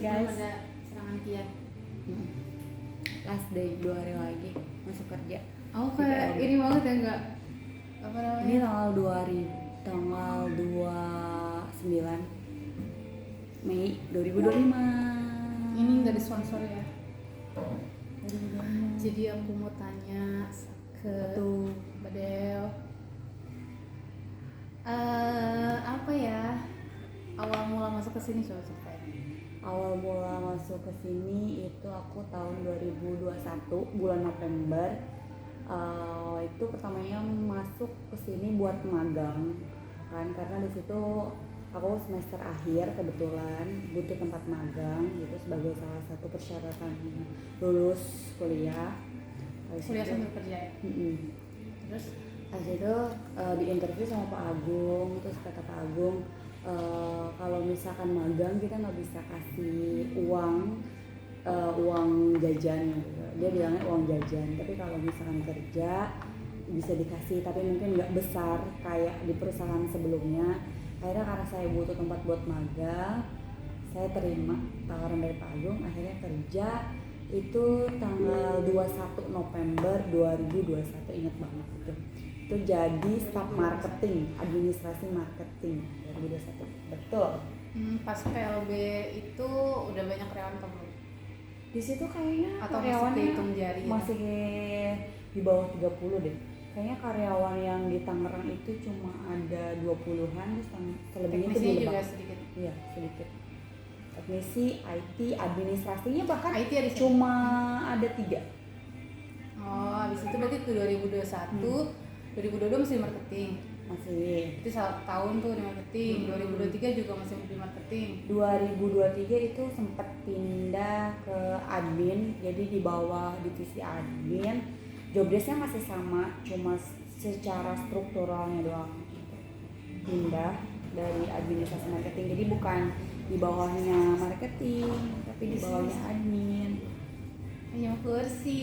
guys. Ada serangan kian. Last day 2 hari lagi masuk kerja. Oh kayak ini banget ya nggak? Apa namanya? Ini tanggal 29 Mei 2025. Ini nggak disponsor ya? 2025. Jadi aku mau tanya ke Mbak Del, apa ya awal mula masuk ke sini, coba ceritain. Awal mula masuk ke sini itu aku tahun 2021 bulan November. Itu pertamanya masuk ke sini buat magang kan, karena di situ aku semester akhir kebetulan butuh tempat magang gitu sebagai salah satu persyaratan lulus kuliah. Kuliah sambil kerja ya? Terus? Habis itu di interview sama Pak Agung, terus kata Pak Agung kalau misalkan magang kita nggak bisa kasih uang jajan gitu. Dia bilangnya uang jajan, tapi kalau misalkan kerja bisa dikasih, tapi mungkin nggak besar kayak di perusahaan sebelumnya. Akhirnya karena saya butuh tempat buat magang, saya terima tawaran dari Pak Agung, akhirnya kerja. Itu tanggal 21 November 2021, ingat banget itu jadi staf marketing, administrasi marketing 2021. Betul. Pas PLB itu udah banyak karyawan atau belum? Di situ kayaknya atau karyawannya masih hitung jari ya? Masih di bawah 30 deh. Kayaknya karyawan yang di Tangerang itu cuma ada 20-an, terus selebihnya itu di Lebak. Juga sedikit. Iya, sedikit. Teknisi, IT, administrasinya bahkan IT ada cuma ada 3. Oh, habis itu berarti tuh 2021, 2022 masih marketing. Masih. Itu tahun tuh di marketing. 2023 juga masih di marketing. 2023 itu sempat pindah ke admin, jadi di bawah divisi admin. Jobdesknya masih sama, cuma secara strukturalnya doang. Pindah dari administrasi marketing, jadi bukan di bawahnya marketing, tapi di bawahnya admin. Hanya kursi.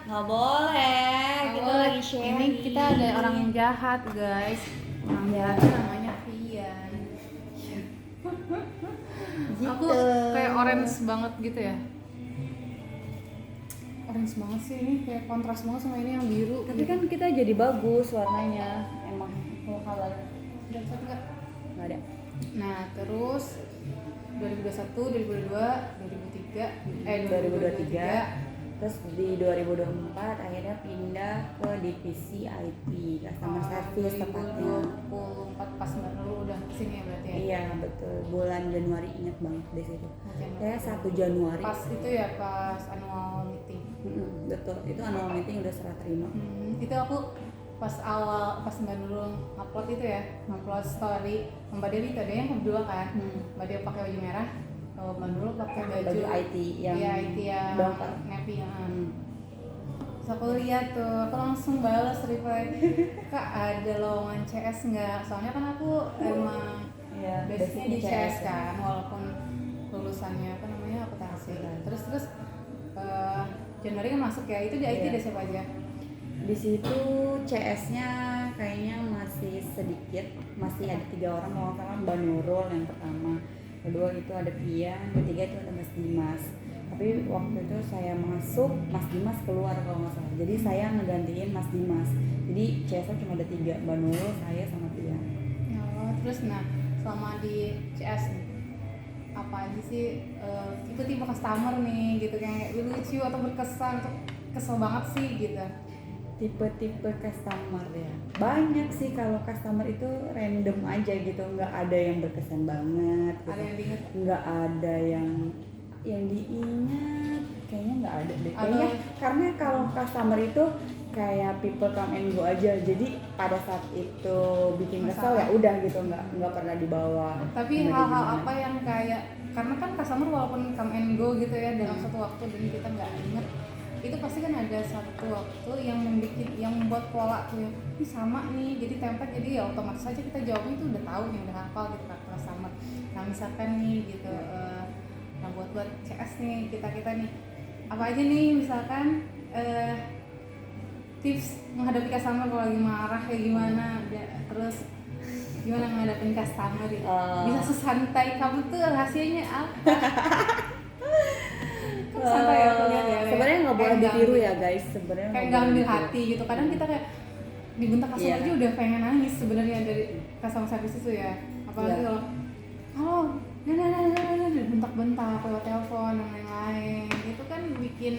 Nggak boleh, kita lagi sharing. Ini kita ada orang yang jahat, guys. Orang jahat namanya Vian. Gitu. Aku kayak orange banget gitu ya. Orange banget sih, ini kayak kontras banget sama ini yang biru. Tapi kan kita jadi bagus warnanya, emang color. Udah satu nggak? Nggak ada. Nah terus 2021, 2022, 2023, terus di 2024 akhirnya pindah ke divisi IT, customer service tepatnya. 2024 pas baru udah kesini ya berarti ya? Iya betul, bulan Januari, ingat banget di situ. Kayak 1 Januari. Pas itu ya, pas annual meeting. Betul, itu annual meeting udah serah terima. Itu aku pas Mbak Nurul upload itu ya, upload story Mbak Dewi itu ada yang berdua kan. Mbak Dewi pakai baju merah, Mbak Nurul pakai baju IT yang IT yang navy ya. Terus aku lihat tuh, aku langsung balas reply, Kak ada lowongan CS nggak? Soalnya kan aku emang basicnya di CS kan, walaupun lulusannya apa namanya akuntansi. Terus Januari kan masuk ya, itu di IT ada siapa aja? Di situ CS-nya kayaknya masih sedikit, masih ada 3 orang, kalau nggak salah Mbak Nurul yang pertama, kedua itu ada Pia, ketiga itu ada Mas Dimas. Tapi waktu itu saya masuk, Mas Dimas keluar kalau nggak salah, jadi saya ngegantiin Mas Dimas. Jadi CS-nya cuma ada 3, Mbak Nurul, saya sama Pia. Terus selama di CS apa aja sih tipe-tipe customer nih gitu, kayak lucu atau berkesan atau kesel banget sih gitu? Tipe-tipe customer ya banyak sih. Kalau customer itu random aja gitu, nggak ada yang berkesan banget gitu. Ada yang diingat? Nggak ada yang diingat, kayaknya nggak ada deh kayaknya. Karena kalau customer itu kayak people come and go aja, jadi pada saat itu bikin kesel ya udah gitu, nggak pernah dibawa. Tapi hal-hal apa yang kayak, karena kan customer walaupun come and go gitu ya dalam satu waktu dan kita nggak inget, itu pasti kan ada satu waktu yang membuat pola tuh ini sama nih, jadi template, jadi ya otomatis aja kita jawabnya itu udah tahu nih, udah hafal gitu kan customer. Nah misalkan nih gitu, nah buat CS nih kita nih apa aja nih misalkan tips menghadapi customer kalau lagi marah kayak gimana, terus gimana ngadepin customer ya? Eh. Bisa sesantai kamu tuh rahasianya apa? Kan santai ya aku lihat ya. Sebenarnya nggak boleh kayak ditiru nggak ya guys, sebenarnya kayak nggak nggak boleh ambil ditiru. hati gitu. Kadang kita kayak dibentak customer Iya. aja udah pengen nangis sebenarnya dari customer service itu ya. Apalagi Iya. kalau halo, dibentak-bentak lewat telepon dan lain-lain. Itu kan bikin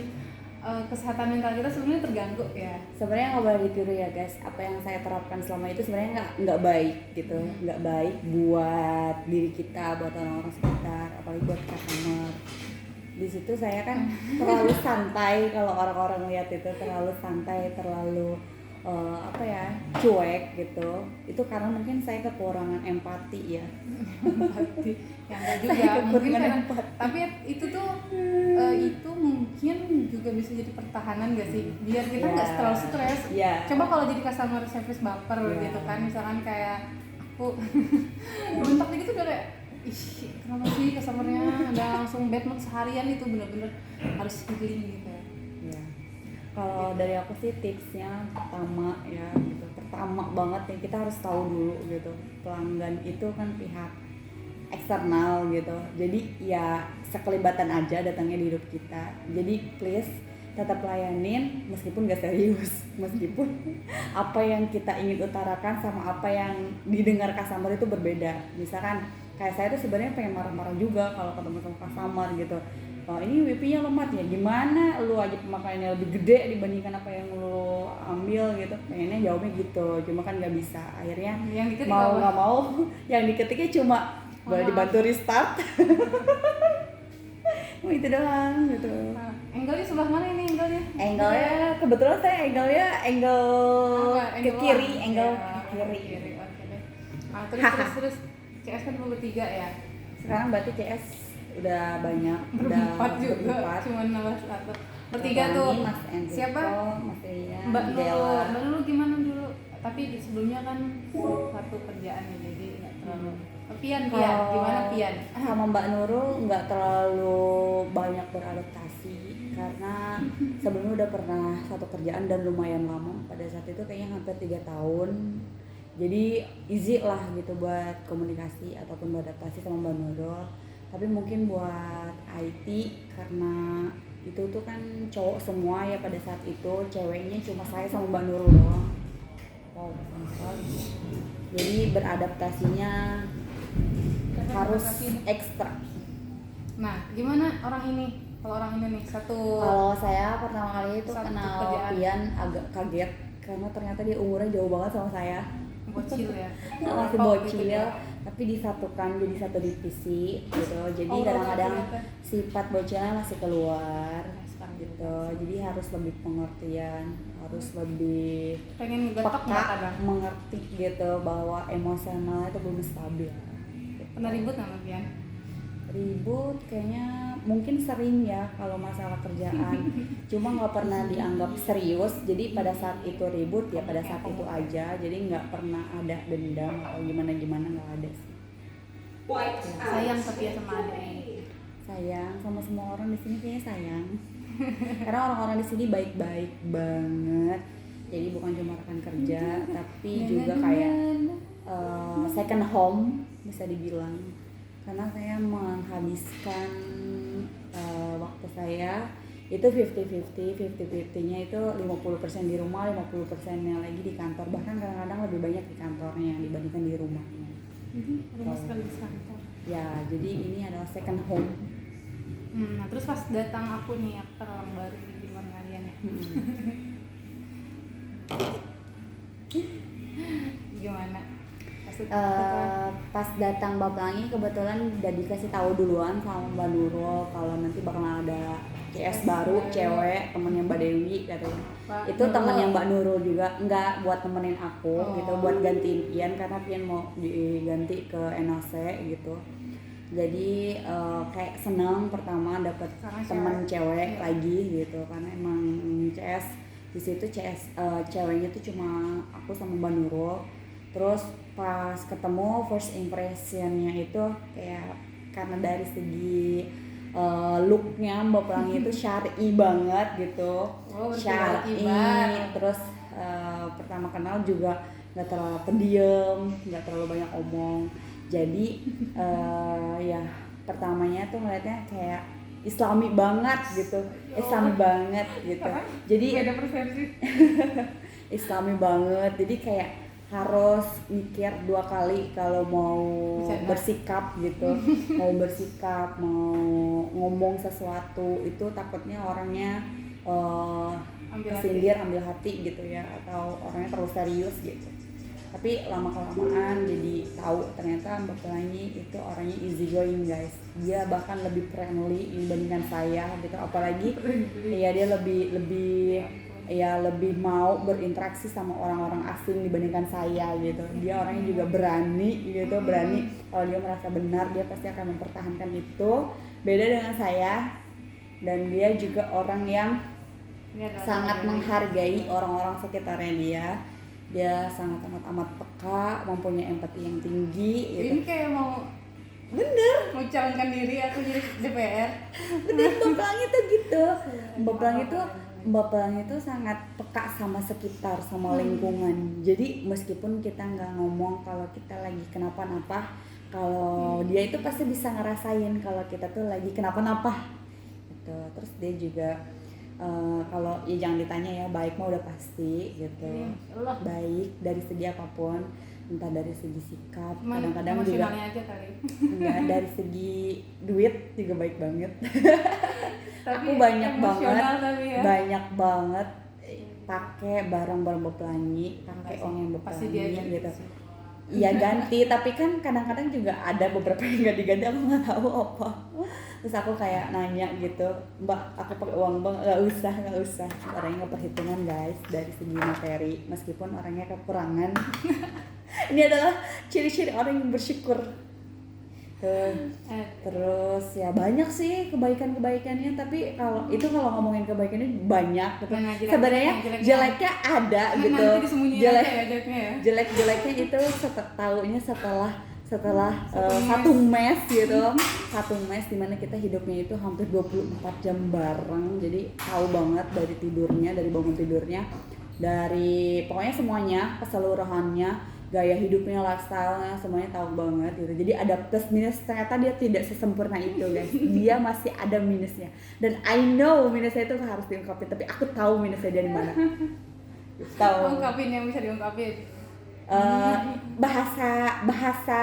kesehatan mental kita sebenarnya terganggu ya. Sebenarnya nggak boleh ditiru ya guys. Apa yang saya terapkan selama itu sebenarnya nggak baik gitu, nggak baik buat diri kita, buat orang-orang sekitar, apalagi buat customer. Di situ saya kan terlalu santai, kalau orang-orang lihat itu terlalu santai, terlalu apa ya, cuek gitu. Itu karena mungkin saya kekurangan empati ya. Empati ya enggak juga Saya mungkin kekurangan karena empati. tapi itu tuh itu mungkin juga bisa jadi pertahanan gak sih biar kita nggak Ya. terlalu stres. Ya. Coba kalau jadi customer service baper Ya. gitu kan, misalkan kayak aku bentak gitu udah kayak ih kenapa sih customernya udah langsung bad mood seharian, itu bener-bener harus healing gitu ya. Ya. Kalau dari aku sih tipsnya pertama ya gitu. Pertama banget nih kita harus tahu dulu gitu. Pelanggan itu kan pihak eksternal gitu. Jadi ya sekelibatan aja datangnya di hidup kita. Jadi please tetap layanin meskipun gak serius, meskipun apa yang kita ingin utarakan sama apa yang didengar customer itu berbeda. Misalkan kayak saya tuh sebenarnya pengen marah-marah juga kalau ketemu sama customer gitu. Oh, ini WP-nya lemot ya, gimana lu aja pemakaiannya lebih gede dibandingkan apa yang lu ambil gitu. Pengennya jawabnya gitu, cuma kan nggak bisa. Akhirnya Yang diketik mau apa? nggak mau yang diketiknya cuma boleh Maaf. dibantu restart. Oh, itu doang gitu. Nah, angle-nya sebelah mana ini angle-nya? Angle-nya kebetulan saya angle-nya angle Apa? ke Angle kiri, one? angle Ya, ke kiri. Oke deh. Nah, terus CS kan bertiga ya. Sekarang berarti CS udah banyak, Berempat udah juga, berempat. cuma nambah satu. Bertiga Mas tuh. Ani, Mas Enrico, Siapa? Mas Rian, Mbak Nurul. Bella. Mbak Nurul gimana dulu? Tapi sebelumnya kan satu kerjaan ya, jadi nggak terlalu. Pian, Kalau gimana Pian? sama Mbak Nurul nggak terlalu banyak beradaptasi karena sebelumnya udah pernah satu kerjaan dan lumayan lama, pada saat itu kayaknya hampir 3 tahun, jadi easy lah gitu buat komunikasi ataupun beradaptasi sama Mbak Nurul. Tapi mungkin buat IT karena itu tuh kan cowok semua ya pada saat itu, ceweknya cuma saya sama Mbak Nurul doang. Wow, jadi beradaptasinya harus ekstra. Nah, gimana orang ini? Kalau orang ini nih satu. Kalau saya pertama kali itu Satu kenal kerjaan. Pian agak kaget karena ternyata dia umurnya jauh banget sama saya. Bocil ya. Masih Top bocil, gitu dia. tapi disatukan jadi satu divisi gitu. Jadi Oh, kadang-kadang kelihatan. sifat bocilnya masih keluar Sekarang gitu. Jadi harus lebih pengertian, harus lebih pengen ngegetok nggak peka, kadang? mengerti gitu bahwa emosionalnya itu belum stabil. Pernah ribut nggak sama Pian? Ribut kayaknya mungkin sering ya kalau masalah kerjaan, cuma nggak pernah dianggap serius. Jadi pada saat itu ribut ya pada saat itu aja, jadi nggak pernah ada dendam atau gimana nggak ada sih. Sayang tapi ya sama adiknya. Sayang sama semua orang di sini kayaknya sayang karena orang-orang di sini baik-baik banget, jadi bukan cuma rekan kerja tapi juga kayak second home bisa dibilang, karena saya menghabiskan waktu saya itu 50-50 nya itu 50% di rumah, 50%-nya lagi di kantor, bahkan kadang-kadang lebih banyak di kantornya dibandingkan di rumahnya. Jadi rumah sekali di kantor. Ya, jadi ini adalah second home. Nah terus pas datang aku nih, aktor orang baru di kehidupan kalian ya. Gimana? Pas datang Mbak Pelangi kebetulan udah dikasih tahu duluan sama Mbak Nurul kalau nanti bakal ada CS baru cewek temennya Mbak Dewi katanya. Itu temennya Mbak Nurul juga, enggak buat temenin aku gitu, buat gantiin Pian karena Pian mau diganti ke NAC gitu. Jadi kayak seneng pertama dapat temen cewek lagi gitu, karena emang CS di situ CS ceweknya tuh cuma aku sama Mbak Nurul. Terus pas ketemu first impressionnya itu kayak karena dari segi looknya Mbak Pelangi itu syar'i banget gitu, syar'i. Terus pertama kenal juga nggak terlalu pendiam, nggak terlalu banyak omong. Jadi ya pertamanya tuh ngeliatnya kayak Islami banget gitu, Islami banget gitu. Jadi beda persepsi. Islami banget, jadi kayak harus mikir 2 kali kalau mau Bercanda. bersikap gitu. Mau bersikap, mau ngomong sesuatu itu takutnya orangnya Ambil kesindir, ambil hati gitu ya, atau orangnya terlalu serius gitu. Tapi lama kelamaan jadi tahu ternyata Mbak Pelangi itu orangnya easy going guys. Dia bahkan lebih friendly dibandingkan saya gitu, apalagi ya dia lebih mau berinteraksi sama orang-orang asing dibandingkan saya gitu. Dia orangnya juga berani gitu, berani kalau dia merasa benar dia pasti akan mempertahankan itu. Beda dengan saya, dan dia juga orang yang sangat menghargai orang-orang sekitarnya dia. Dia sangat amat peka, mempunyai empati yang tinggi gitu. Ini kayak mau Bener, calonkan diri aku jadi DPR. bener Mbak Pelangi tuh gitu. Mbak Pelangi tuh sangat peka sama sekitar, sama lingkungan. Jadi meskipun kita nggak ngomong kalau kita lagi kenapa-napa, kalau dia itu pasti bisa ngerasain kalau kita tuh lagi kenapa-napa gitu. Terus dia juga kalau ya jangan ditanya ya, baik mah udah pasti gitu. Allah. Baik dari segi apapun, entah dari segi sikap, kadang-kadang juga emosionalnya aja kali. enggak, dari segi duit juga baik banget. Tapi Aku banyak emosional banget, tapi ya. banyak banget pakai barang-barang Mbak Pelangi, pakai uang yang Mbak Pasti dia Pelangi aja gitu. Iya ganti, tapi kan kadang-kadang juga ada beberapa yang nggak diganti, aku nggak tahu apa. Terus aku kayak nanya gitu, Mbak, aku pakai uang Bang? Nggak usah. Orangnya nggak perhitungan guys dari segi materi, meskipun orangnya kekurangan. Ini adalah ciri-ciri orang yang bersyukur. Terus ya banyak sih kebaikannya, tapi kalau ngomongin kebaikannya banyak gitu. Nah, Sebenarnya jeleknya ada gitu. Nanti disembunyiin aja ya jeleknya ya. Jeleknya itu taunya setelah satu mes gitu. Satu mes dimana kita hidupnya itu hampir 24 jam bareng. Jadi tahu banget dari tidurnya, dari bangun tidurnya, dari pokoknya semuanya, keseluruhannya, gaya hidupnya, lifestyle-nya, semuanya tahu banget gitu. Jadi ada plus minus, ternyata dia tidak sesempurna itu guys. Dia masih ada minusnya. Dan I know minusnya itu harus diungkapin, tapi aku tahu minusnya dari mana. Tahu. Ungkapin yang bisa diungkapin. Bahasa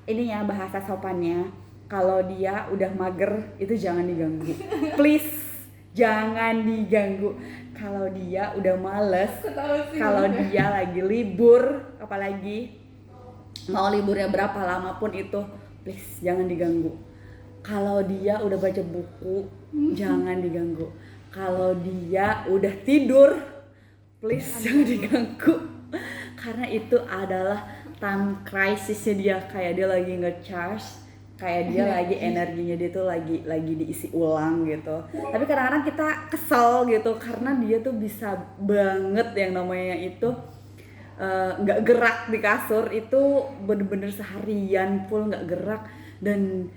ininya, bahasa sopannya, kalau dia udah mager itu jangan diganggu. Please, jangan diganggu. Kalau dia udah males, kalau dia lagi libur, apalagi mau liburnya berapa lama pun itu, please jangan diganggu. Kalau dia udah baca buku, jangan diganggu. Kalau dia udah tidur, please jangan diganggu. Karena itu adalah time crisisnya dia, kayak dia lagi nge-charge, kayak dia lagi energinya dia tuh lagi diisi ulang gitu. Tapi kadang-kadang kita kesel gitu karena dia tuh bisa banget yang namanya itu nggak gerak di kasur, itu bener-bener seharian full nggak gerak. Dan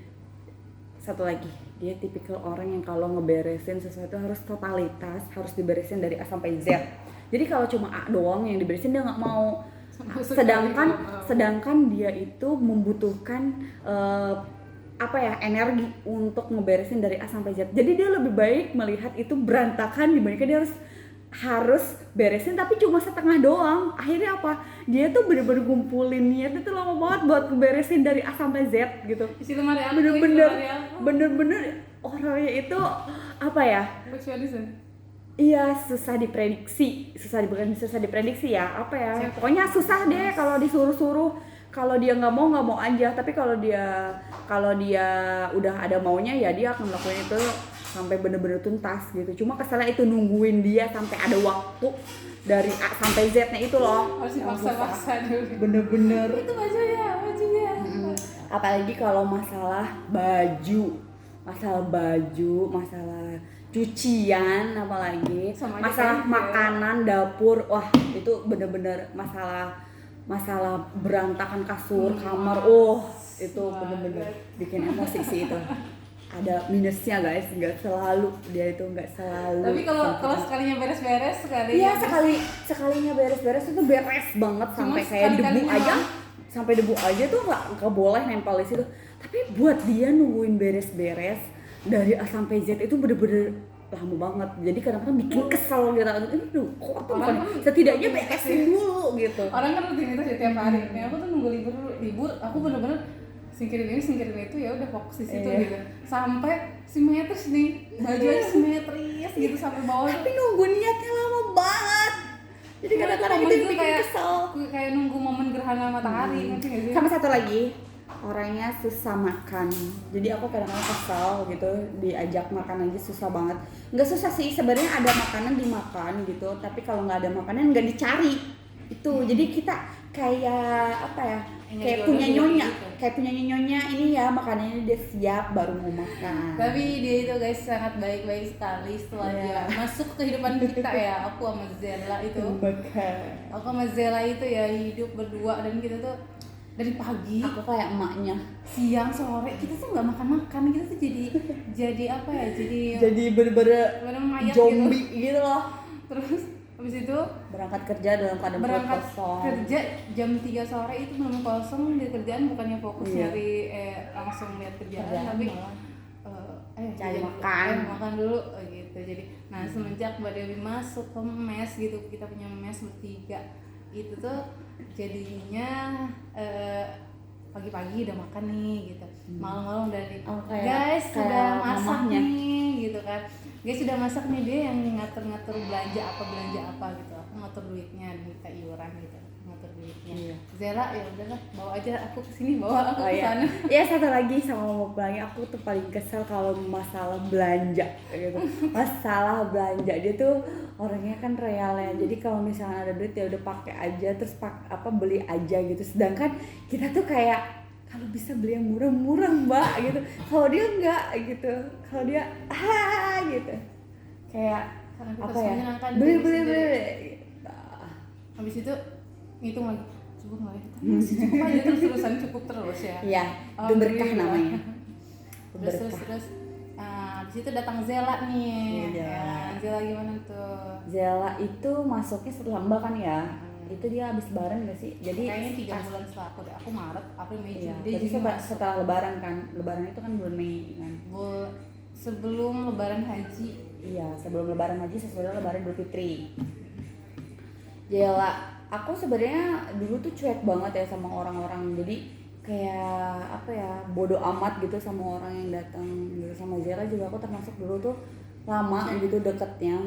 satu lagi, dia tipikal orang yang kalau ngeberesin sesuatu harus totalitas, harus diberesin dari A sampai Z. Jadi kalau cuma A doang yang diberesin dia nggak mau. Sedangkan dia itu membutuhkan energi untuk ngeberesin dari A sampai Z. Jadi dia lebih baik melihat itu berantakan dibandingkan dia harus beresin tapi cuma setengah doang. Akhirnya apa? Dia tuh bener-bener ngumpulin niatnya tuh lama banget buat ngeberesin dari A sampai Z gitu. Bener-bener orangnya itu iya, susah diprediksi ya, pokoknya susah deh kalau disuruh-suruh. Kalau dia nggak mau aja, tapi kalau dia udah ada maunya ya dia akan melakukan itu sampai bener-bener tuntas gitu. Cuma kesalnya itu nungguin dia sampai ada waktu dari A sampai Z-nya itu loh, harus dipaksa dulu. bener-bener Itu bajunya. Apalagi kalau masalah baju, masalah cucian, apalagi masalah makanan, dapur, wah itu bener-bener masalah berantakan kasur, kamar, itu bener-bener bikin emosi sih itu. ada minusnya guys, nggak selalu dia itu nggak selalu. Tapi kalau sekalinya beres-beres iya sekalinya beres-beres itu beres banget. Cuma sampai kayak sekali-kali debu aja doang. sampai debu aja tuh nggak boleh nempel di situ. Tapi buat dia nungguin beres-beres dari A sampai Z itu bener-bener lama banget. Jadi kadang-kadang bikin kesel gitu. Aduh, kok tuh Orang kan setidaknya rutinitas beresin dulu gitu. Orang kan rutinitas ya tiap hari. Nih aku tuh nunggu libur aku bener-bener singkirin itu ya udah fokus di situ Iya. gitu. Sampai simetris nih, bajunya simetris gitu sampai bawah. Tapi nunggu niatnya lama banget. Jadi kadang-kadang itu yang bikin kesel. Kayak nunggu momen gerhana matahari, ngerti nggak sih? Sama satu lagi, orangnya susah makan. Jadi aku kadang-kadang kesel gitu, diajak makan aja susah banget. Nggak susah sih, sebenarnya ada makanan dimakan gitu, tapi kalau nggak ada makanan nggak dicari. Itu. Jadi kita kayak apa ya? Kayak punya nyonya, ini ya makanannya udah siap baru mau makan. Tapi dia itu guys sangat baik-baik sekali setelah dia masuk ke kehidupan kita ya. Aku sama Zella itu. Aku sama Zella itu ya hidup berdua dan kita tuh dari pagi. Aku kayak emaknya. Siang sore kita tuh nggak makan kita tuh jadi apa ya? Jadi bener-bener mayat zombie gitu loh. Terus habis itu berangkat kerja dalam keadaan perut kosong. Kerja jam 3 sore itu belum kosong di kerjaan, bukannya fokus nyari langsung lihat kerjaan tapi cari makan dulu gitu. Jadi semenjak Mbak Dewi masuk ke mes gitu, kita punya mes bertiga itu tuh jadinya pagi-pagi udah makan nih gitu, malam-malam udah guys sudah masak nih gitu kan. Guys sudah masak nih, dia yang ngatur-ngatur belanja apa gitu. Aku ngatur duitnya, minta iuran gitu, ngatur duitnya. Iya. Zella ya udahlah, bawa aja aku kesini, bawa aku ke sana. Ya satu lagi sama mau bilangnya, aku tuh paling kesel kalau masalah belanja gitu. Masalah belanja dia tuh orangnya kan real ya. Jadi kalau misalnya ada duit ya udah pakai aja, terus beli aja gitu. Sedangkan kita tuh kayak kalau bisa beli yang murah-murah mbak gitu. Kalau dia enggak gitu. Kalau dia gitu. Kayak apa ya? Beli. Habis itu ngitung lagi. Cukup nggak ya? Cukup aja terus-terusan cukup terus ya. Iya. Itu berkah namanya. Terus habis itu datang Zella nih. Iya. Zella gimana tuh? Zella itu masuknya setelah Mbak kan ya. Itu dia habis lebaran gak sih? Jadi kayaknya 3 bulan setelah aku Maret, April, Mei, Juni. Iya, jadi setelah lebaran kan. Lebaran itu kan bulan Mei kan. Sebelum lebaran haji. Iya, sebelum lebaran haji, sesudah lebaran Idul Fitri. Zella, aku sebenarnya dulu tuh cuek banget ya sama orang-orang. Jadi kayak apa ya, bodoh amat gitu sama orang yang datang gitu. Sama Zella juga aku termasuk dulu tuh lama gitu deketnya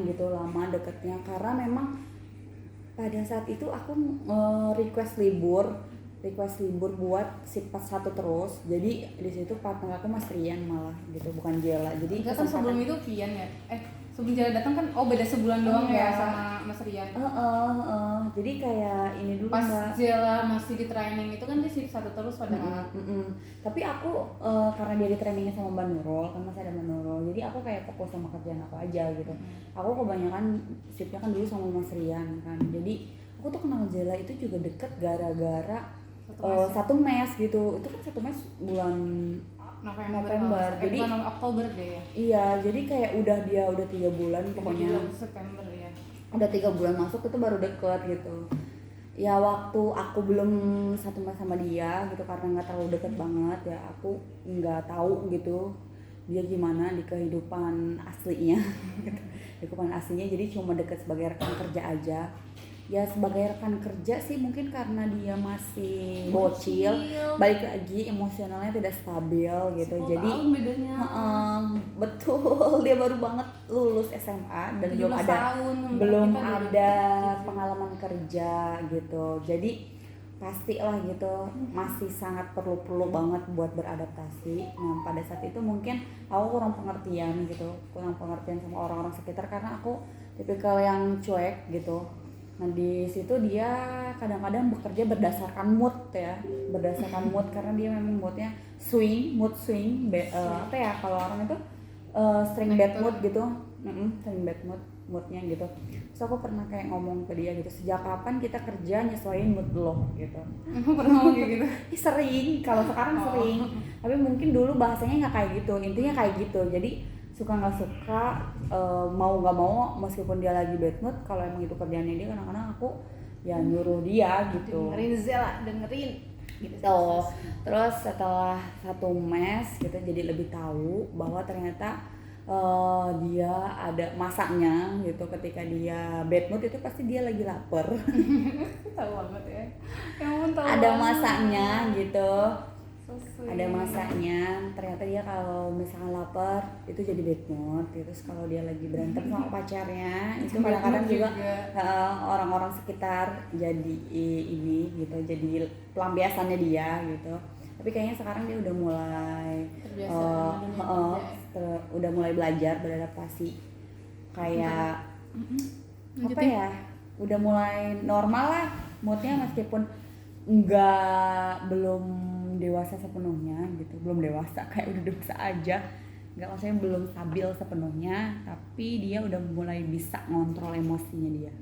karena memang pada saat itu aku request libur buat sifat 1 terus. Jadi di situ partner aku Mas Rian malah gitu, bukan Zella. Jadi kan sebelum itu Kian ya. Sebelum Zella datang kan beda sebulan doang ya sama Mas Rian. Jadi kayak ini dulu pas Mbak. Zella masih di training itu kan dia shift 1 terus padahal. Tapi aku karena dia di trainingnya sama Mbak Nurul, kan masih ada Mbak Nurul. Jadi aku kayak fokus sama kerjaan aku aja gitu. Aku kebanyakan shiftnya kan dulu sama Mas Rian kan. Jadi aku tuh kenal Zella itu juga deket gara-gara satu mes gitu. Itu kan satu mes bulan November. Jadi Oktober deh ya. Iya, jadi kayak udah 3 bulan pokoknya. September ya. Udah 3 bulan masuk itu baru deket gitu. Ya waktu aku belum satu mes sama dia gitu karena nggak terlalu deket banget ya, aku nggak tahu gitu dia gimana di kehidupan aslinya. Kehidupan aslinya jadi cuma deket sebagai rekan kerja aja. Ya sebagai rekan kerja sih mungkin karena dia masih bocil, balik lagi emosionalnya tidak stabil gitu. Jadi bedanya. Betul, dia baru banget lulus SMA dan belum ada pengalaman kerja gitu. Jadi pastilah gitu masih sangat perlu banget buat beradaptasi. Nah pada saat itu mungkin aku kurang pengertian sama orang-orang sekitar karena aku tipikal yang cuek gitu. Nah di situ dia kadang-kadang bekerja berdasarkan mood karena dia memang mood swing, apa ya kalau orang itu sering bad mood gitu, sering bad mood. moodnya gitu. Terus aku pernah kayak ngomong ke dia gitu, sejak kapan kita kerja nyesuaiin mood lo gitu. Pernah ngomong kayak gitu? Sering, kalau sekarang sering, tapi mungkin dulu bahasanya nggak kayak gitu, intinya kayak gitu. Jadi suka nggak suka, mau nggak mau, meskipun dia lagi bad mood, kalau emang itu kerjaannya dia, kadang-kadang aku ya nyuruh dia gitu. Dengerin Zela, dengerin gitu. Terus setelah satu mes gitu, jadi lebih tahu bahwa ternyata dia ada masaknya gitu. Ketika dia bad mood itu pasti dia lagi lapar. Tahu banget ya. Ya ampun, tahu Ada banget. masaknya gitu. So sweet. Ada masaknya. Ternyata dia kalau misalkan lapar itu jadi bad mood. Terus kalau dia lagi berantem sama pacarnya itu kadang-kadang juga orang-orang sekitar jadi ini gitu, jadi pelampiasannya dia gitu. Tapi kayaknya sekarang dia udah mulai Terbiasa dengan dunia kerja ya. udah mulai belajar beradaptasi, kayak apa ya, udah mulai normal lah moodnya, meskipun belum dewasa sepenuhnya gitu, belum dewasa, kayak udah dewasa aja, nggak, maksudnya belum stabil sepenuhnya, tapi dia udah mulai bisa ngontrol emosinya dia.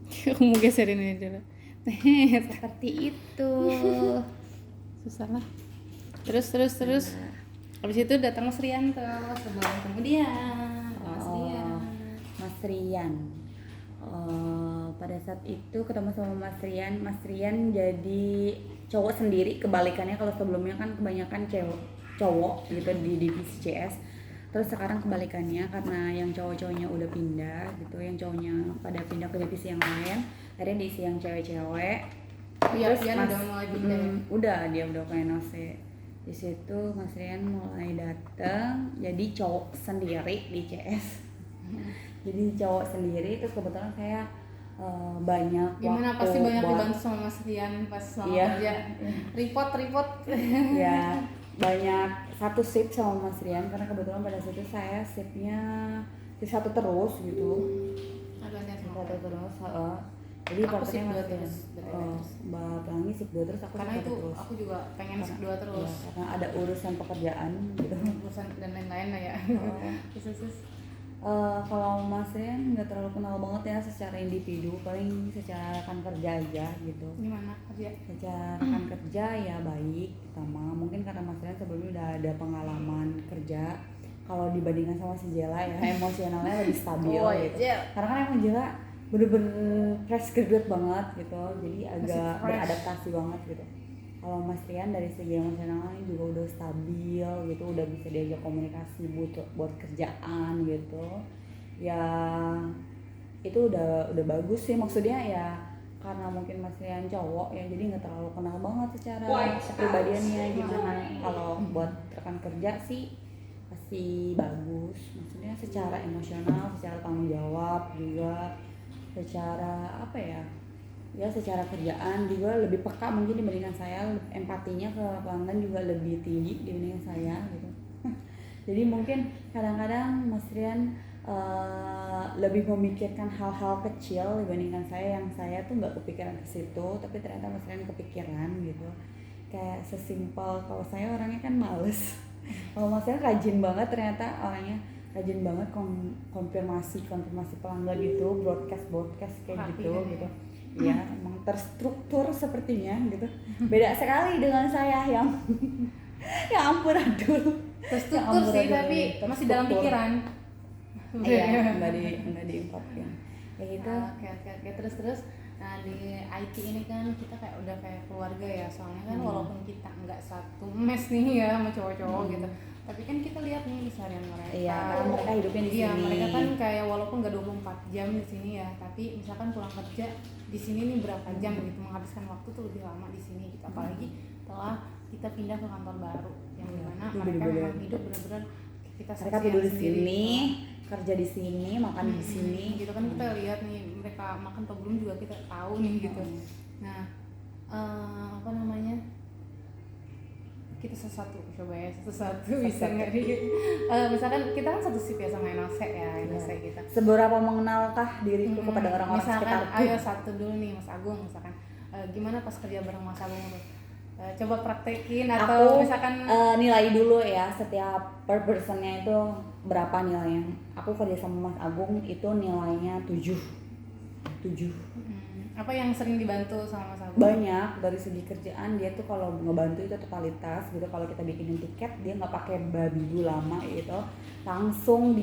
Aku mau geserin ini dulu. Seperti itu. Susah lah. Terus. Habis itu datang Mas Rian tuh sebulan kemudian. Mas Rian. Pada saat itu ketemu sama Mas Rian jadi cowok sendiri, kebalikannya. Kalau sebelumnya kan kebanyakan cowok gitu di divisi CS. Terus sekarang kebalikannya, karena yang cowok-cowoknya udah pindah gitu, yang cowoknya pada pindah ke divisi yang lain, akhirnya diisi yang cewek-cewek. Iya, Terus Rian udah mulai pindah ya? Dia udah kayak nose. Di situ Mas Rian mulai datang jadi cowok sendiri di CS. Jadi cowok sendiri, terus kebetulan saya banyak gimana waktu pasti banyak buat, dibantu sama Mas Rian pas selama Iya. kerja. Report. Ya, banyak satu shift sama Mas Rian, karena kebetulan pada situ saya shiftnya satu terus gitu. Agaknya Satu sama. terus, jadi Aku partnernya shift 2 Mas Rian. terus, Mbak Pelangi shift 2 terus, aku karena shift itu 1 terus. aku juga pengen shift 2 terus. Iya, karena ada urusan pekerjaan gitu. Urusan dan lain-lain lah ya. Khusus. Kalau Mas Rian nggak terlalu kenal banget ya secara individu, paling secara rekan kerja aja gitu. Gimana kerja? Secara rekan kerja ya baik, pertama mungkin karena Mas Rian sebelumnya udah ada pengalaman kerja. Kalau dibandingkan sama si Jela ya, emosionalnya lebih stabil gitu. Karena kan emang Jela bener-bener fresh graduate banget gitu, jadi agak beradaptasi banget gitu. Kalau Mas Rian dari segi emosionalnya juga udah stabil gitu, udah bisa diajak komunikasi buat kerjaan gitu. Ya itu udah bagus sih, maksudnya ya karena mungkin Mas Rian cowok ya, jadi nggak terlalu kenal banget secara kepribadiannya gimana. Kalau buat rekan kerja sih pasti bagus, maksudnya secara emosional, secara tanggung jawab juga, secara apa ya, secara kerjaan juga lebih peka mungkin dibandingkan saya, empatinya ke pelanggan juga lebih tinggi dibandingkan saya gitu. Jadi mungkin kadang-kadang Mas Rian lebih memikirkan hal-hal kecil dibandingkan saya, yang saya tuh nggak kepikiran ke situ, tapi ternyata Mas Rian kepikiran gitu. Kayak sesimpel, kalau saya orangnya kan males, kalau Mas Rian rajin banget, ternyata orangnya rajin banget konfirmasi pelanggan itu, broadcast kayak gitu. Ya, emang terstruktur sepertinya gitu. Beda sekali dengan saya yang ya ampun adul. Terstruktur sih, tapi masih dalam pikiran. Iya, enggak diungkapin. Kayak gitu. Oke. Terus. Nah, di IT ini kan kita kayak udah kayak keluarga ya, soalnya kan walaupun kita nggak satu mes nih ya sama cowok-cowok gitu, tapi kan kita lihat nih keseharian mereka. Iya, karena mereka hidupnya di sini. Iya, mereka kan kayak walaupun nggak 24 jam di sini ya, tapi misalkan pulang kerja di sini nih berapa jam gitu, menghabiskan waktu tuh lebih lama di sini gitu. Apalagi setelah kita pindah ke kantor baru yang dimana mereka memang hidup benar-benar kita mereka tidur di sendiri, sini, gitu. kerja di sini, makan di sini Gitu kan kita lihat nih mereka makan atau belum juga kita tahu nih gitu. Nah, apa namanya, kita satu bisa nggak nih? Misalkan kita kan satu shift ya sama NLC ya, NLC kita. Seberapa mengenalkah diriku kepada orang-orang misalkan, sekitarku? ayo satu dulu nih Mas Agung, misalkan gimana pas kerja bareng Mas Agung tuh? coba praktekin atau Aku misalkan nilai dulu ya setiap per personnya itu berapa nilainya. Aku kerja sama Mas Agung itu nilainya 7. apa yang sering dibantu sama Mas Agung? Banyak dari segi kerjaan. Dia tuh kalau ngebantu itu totalitas gitu. Kalau kita bikinin tiket dia nggak pakai babi lama gitu, langsung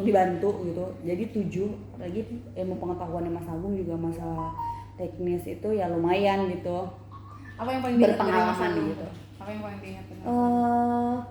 dibantu gitu. Jadi 7. Lagi ilmu pengetahuannya Mas Agung juga masalah teknis itu ya lumayan gitu, Apa yang paling diingat dari Mas berpengalaman Agung? gitu. Apa yang paling diingat dari Mas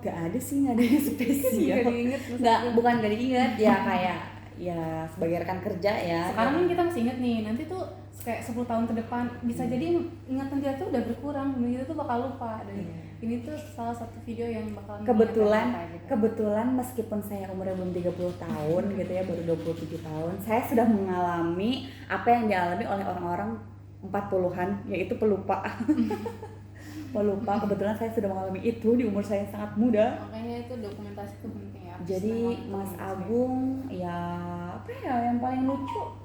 Gak ada sih, gak ada yang spesial. Nggak diinget, Mas Nggak, Agung. bukan gak diingat ya, kayak ya sebagai rekan kerja ya. Sekarang kan kita masih inget nih, nanti tuh kayak 10 tahun ke depan bisa jadi ingatan kita tuh udah berkurang, kita tuh bakal lupa. Dan ini tuh salah satu video yang bakal kebetulan mengingatkan kita, gitu. kebetulan meskipun saya umurnya belum 30 tahun gitu ya, baru 27 tahun, saya sudah mengalami apa yang dialami oleh orang-orang 40-an, yaitu pelupa. Pelupa. Kebetulan saya sudah mengalami itu di umur saya yang sangat muda. Makanya itu dokumentasi itu penting ya. Jadi Mas Agung ya apa ya yang paling lucu,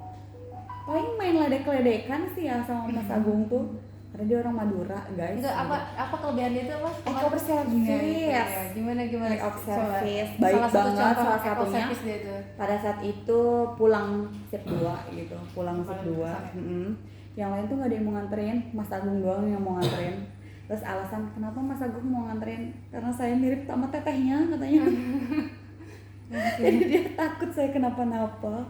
paling main ledek-ledekan sih ya sama Mas Agung tuh, karena dia orang Madura guys. Enggak, apa kelebihan dia tuh apa? Act of service. Gimana Act of Coba. service, baik Salah satu banget. contoh Salah act of satunya service dia tuh. pada saat itu pulang shift 2 gitu, pulang shift Paling 2. besar Yang lain tuh gak ada yang mau nganterin, Mas Agung doang yang mau nganterin. Terus alasan kenapa Mas Agung mau nganterin, karena saya mirip sama tetehnya katanya. Jadi dia takut saya kenapa-napa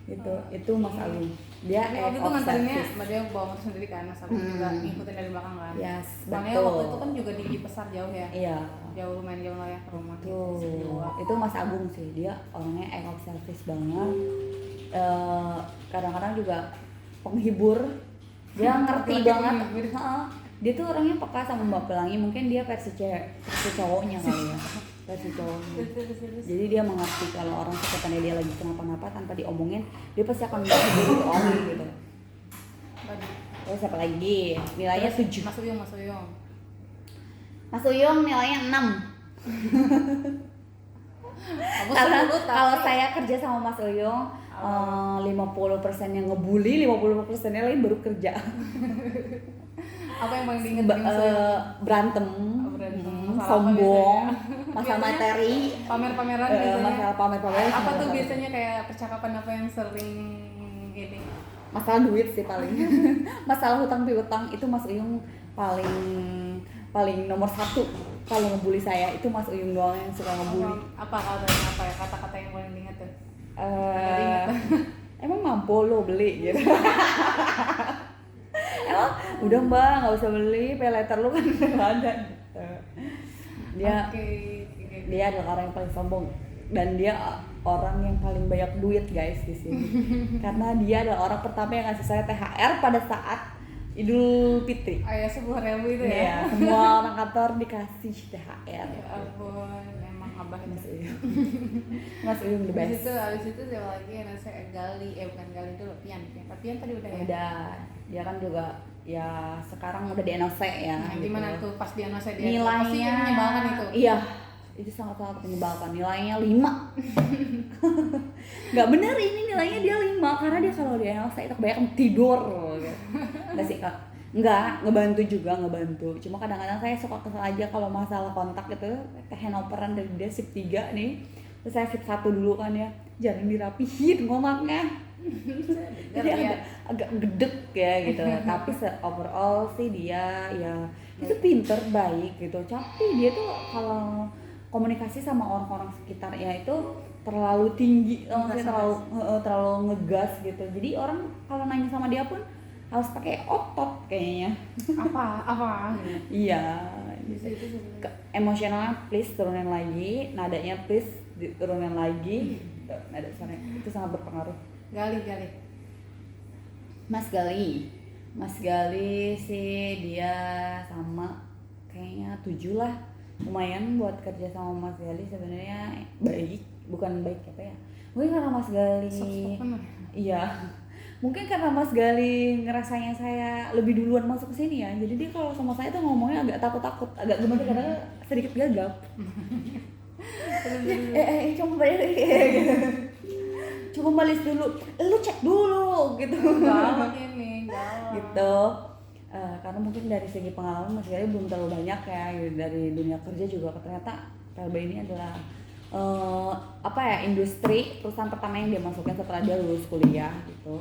gitu. Itu Mas Agung. Dia Tapi waktu act itu of ngantelinnya service. Mbak Dia bawa motor sendiri kan, Mas Agung juga ngikutin dari belakang kan. Yes, Makanya betul. waktu itu kan juga di Pesar jauh ya. Iya. Jauh, lumayan jauh lah ya ke rumah. Tuh, Sebuah. itu Mas Agung sih, dia orangnya act of service banget. Kadang-kadang juga penghibur, dia ngerti Laki-laki banget. penghibur. Heeh. Dia tuh orangnya peka sama Mbak Pelangi, mungkin dia versi cowoknya kali ya, versi cowoknya. Terus. Jadi dia mengerti kalau orang sekitarnya dia lagi kenapa-napa tanpa diomongin, dia pasti akan menghibur itu orang gitu. Terus siapa lagi? Nilainya 7. Mas Uyung. Mas Uyung nilainya 6. Aku Karena 10 tapi kalau saya kerja sama Mas Uyung 50% yang ngebully, 50%-nya lain baru kerja. apa yang paling diingat dari Mas Uyung? Berantem, Berantem. Masalah apa sombong, biasanya? masalah Biasanya materi, Pamer-pameran biasanya. masalah pamer-pamer. Apa tuh biasanya kayak percakapan apa yang sering ini? Masalah duit sih paling. Masalah hutang piutang itu Mas Uyung paling nomor 1. Kalau ngebully saya itu Mas Uyung doang yang suka ngebully. Apa katanya, apa ya kata-kata yang paling diingat tuh? Emang mampu lo beli gitu. Emang udah Mbak nggak usah beli, pay letter lu kan nggak ada gitu. Oke. Dia adalah orang yang paling sombong dan dia orang yang paling banyak duit guys di sini. Karena dia adalah orang pertama yang ngasih saya THR pada saat Idul Fitri. Ayah 10.000 itu ya? Iya, semua orang kantor dikasih THR. Ya ampun, emang abah Mas itu. Uyung. Mas Uyung the best. Abis itu siapa lagi yang saya bukan Gali dulu, Pian tadi udah ya? Udah, dia kan juga ya sekarang udah di NOC ya. Nah, gitu. gimana tuh pas dia nasa dia? Nilainya Pasti menyebalkan itu. Iya, itu sangat menyebalkan. Nilainya 5. Nggak bener ini nilainya dia 5 karena dia kalau di NOC itu kebanyakan tidur. Nggak sih Kak? Ngebantu juga, ngebantu. Cuma kadang-kadang saya suka kesel aja kalau masalah kontak itu, handoveran dari dia shift 3 nih. Terus saya shift 1 dulu kan ya. Jangan dirapihin ngomaknya. Jadi agak gedek ya gitu. Tapi overall sih dia ya itu pinter, baik gitu. Tapi dia tuh kalau komunikasi sama orang-orang sekitarnya itu terlalu tinggi, maksudnya terlalu ngegas gitu. Jadi orang kalau nanya sama dia pun harus pakai otot kayaknya. Apa? Iya. Emosionalnya please turunin lagi, nadanya please diturunin lagi. Nada suaranya itu sangat berpengaruh. Gali. Mas Gali sih dia sama kayaknya 7 lah. Lumayan buat kerja sama Mas Gali sebenarnya baik, bukan baik apa ya? Mungkin karena Mas Gali. Iya. Mungkin karena Mas Gali ngerasanya saya lebih duluan masuk ke sini ya. Jadi dia kalau sama saya tuh ngomongnya agak takut-takut, agak gimana karena sedikit gagap. Coba balik gitu. Coba balis dulu, lu cek dulu gitu. Galak. Gitu. karena mungkin dari segi pengalaman Mas Gali belum terlalu banyak ya gitu. Dari dunia kerja juga ternyata PLB ini adalah apa ya, industri perusahaan pertama yang dia masukin setelah dia lulus kuliah gitu.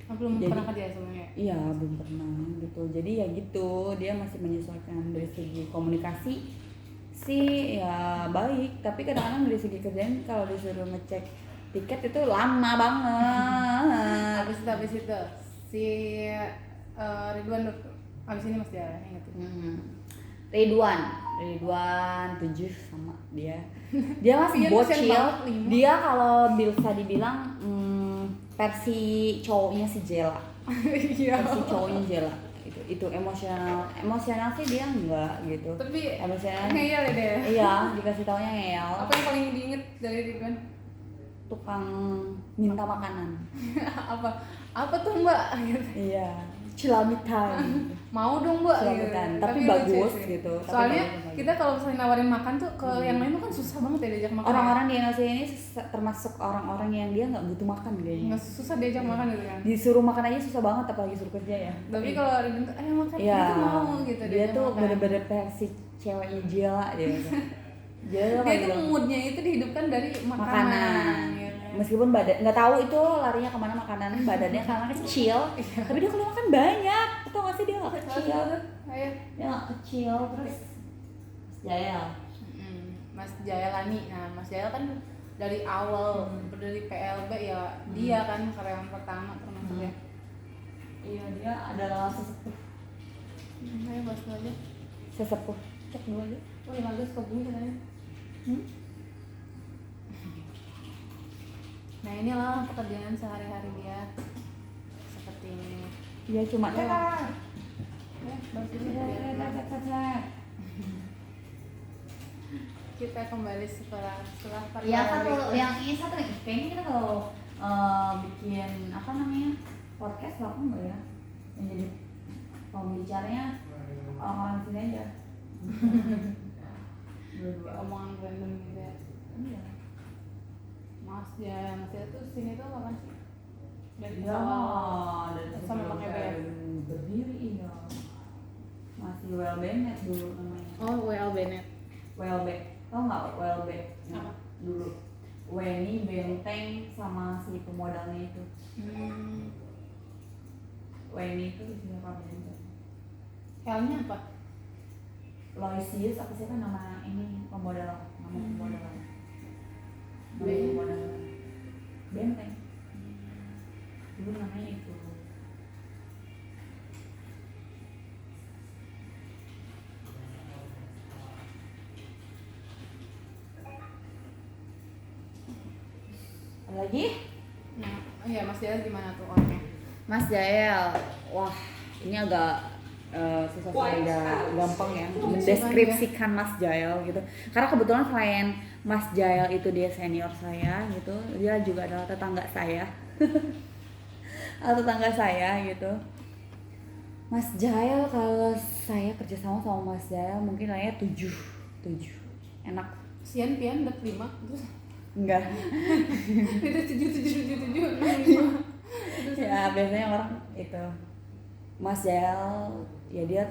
Belum Jadi- pernah kerja sebenarnya. Iya, belum pernah gitu. Jadi ya gitu, dia masih menyesuaikan dari segi komunikasi sih ya baik, tapi kadang-kadang dari segi kerjaan kalau disuruh ngecek tiket itu lama banget. Habis itu si Ridwan habis ini Mas Jaya inget. Ridwan 7 sama dia. Dia masih Iya, kasihan bocil. banget, 5. Dia kalau bisa dibilang versi cowoknya si Jela. Iya. Versi cowoknya Jela. Itu emosional sih dia enggak gitu. Tapi Emosional. ngeyel ya deh. Iya, dikasih taunya ngeyel. Apa yang paling diinget dari Ridwan? Tukang minta makanan. apa tuh Mbak? Iya, cilamitan. Mau dong Mbak. Cilamitan, Gitu. tapi lucu bagus sih. gitu. Tapi Soalnya bagus. kita kalau misalnya nawarin makan tuh ke yang lain tuh kan susah banget ya diajak makan. Orang-orang di Indonesia ini termasuk orang-orang yang dia nggak butuh makan kayaknya. nggak susah diajak makan gitu kan. Disuruh makan aja susah banget, apalagi suruh kerja ya. Tapi kalau Ridwan tuh ayo makan Iya, gitu mau gitu dia diajak tuh makan. bener-bener versi ceweknya Jela dia. Dia Dia tuh moodnya itu dihidupkan dari makanan. Ya kan? Meskipun badan nggak tahu itu larinya kemana makanan, badannya karena kecil, tapi dia kalau makan banyak. Tau gak sih dia nggak kecil? Ayo. Dia nggak kecil terus Jael. Mas Jayalani. Nah, Mas Jayal kan dari awal dari PLB ya dia kan karyawan pertama termasuk ya. Iya, dia adalah sesepuh. Ayo bahas dulu aja. Sesepuh. Cek dulu aja. Oh, 15 ke bumi katanya. Nah, inilah pekerjaan sehari-hari dia. Seperti ini. Iya, cuma Ya, bahas dulu ya. Kita kembali setelah Ya kan kalau yang ini satu nih, kayaknya kita kalau bikin apa namanya podcast apa enggak ya? Yang jadi pembicaranya orang-orang sini aja. Kayak omongan random gitu ya. Iya. Mas Jaya tuh sini tuh kapan sih? Dari Iya, awal dari sama sebelum pakai saya berdiri iya. Masih Well Bennett dulu namanya. Oh, WL Bennett. WLB, tau nggak WLB? Apa? Dulu Weni, Benteng, sama si pemodalnya itu. Weni itu isinya Pak Benteng. L-nya apa? Loisius apa sih kan nama ini pemodal, nama pemodal. Nama B. pemodal Benteng. Dulu namanya itu. Ada lagi? Nah, oh iya Mas Jaya gimana tuh orangnya? Mas Jael, wah ini agak susah sekali, nggak gampang ya mendeskripsikan Mas Jael gitu. Karena kebetulan selain Mas Jael itu dia senior saya gitu, dia juga adalah tetangga saya, atau tetangga saya gitu. Mas Jael, kalau saya kerja sama Mas Jael mungkin nilainya 7 enak. Kasian Pian udah 5 terus Enggak. itu 7 65. Ya biasanya orang itu Mas Jael ya dia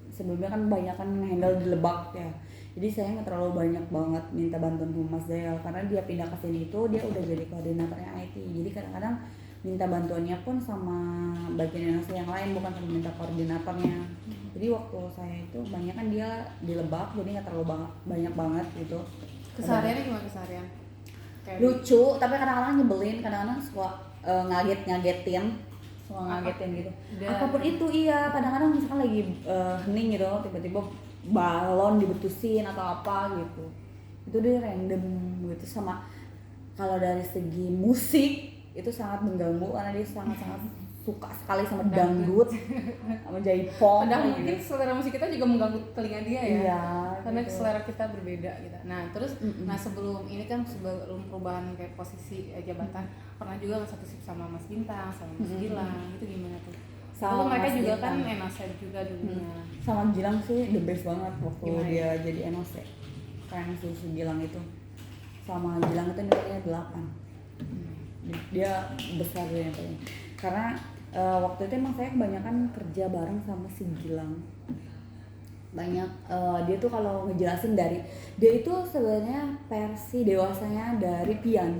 sebelumnya kan banyak kan handle di Lebak ya, jadi saya nggak terlalu banyak banget minta bantuan sama Mas Jael karena dia pindah ke sini itu dia udah jadi koordinatornya IT, jadi kadang-kadang minta bantuannya pun sama bagian Indonesia yang lain, bukan sama minta koordinatornya. Jadi waktu saya itu banyak kan dia di Lebak, jadi nggak terlalu banyak banget gitu. Kesehariannya gimana keseharian? Kayak Lucu tapi kadang-kadang nyebelin, kadang-kadang suka ngagetin gitu. Apapun itu iya, kadang-kadang misalkan lagi hening gitu, tiba-tiba balon dibetusin atau apa gitu. Itu dia random gitu. Sama kalau dari segi musik itu sangat mengganggu karena dia sangat-sangat suka sekali sama dangdut sama jaipong. padahal gitu. mungkin selera musik kita juga mengganggu telinga dia ya. Iya, Karena gitu. selera kita berbeda gitu. Nah, terus nah sebelum ini kan sebelum perubahan kayak posisi jabatan, pernah juga satu shift sama Mas Bintang, sama Mas Gilang, itu gimana tuh? Sama Itu mereka Mas juga Bintang. kan NOC juga dulunya. Sama Gilang sih the best banget waktu Gimana dia jadi NOC. Keren sih si Gilang itu. Sama Gilang itu nilainya 8. Dia besar dia yang paling. Karena Waktu itu emang saya kebanyakan kerja bareng sama si Gilang. Banyak dia tuh kalau ngejelasin dia itu sebenarnya versi dewasanya dari Pian.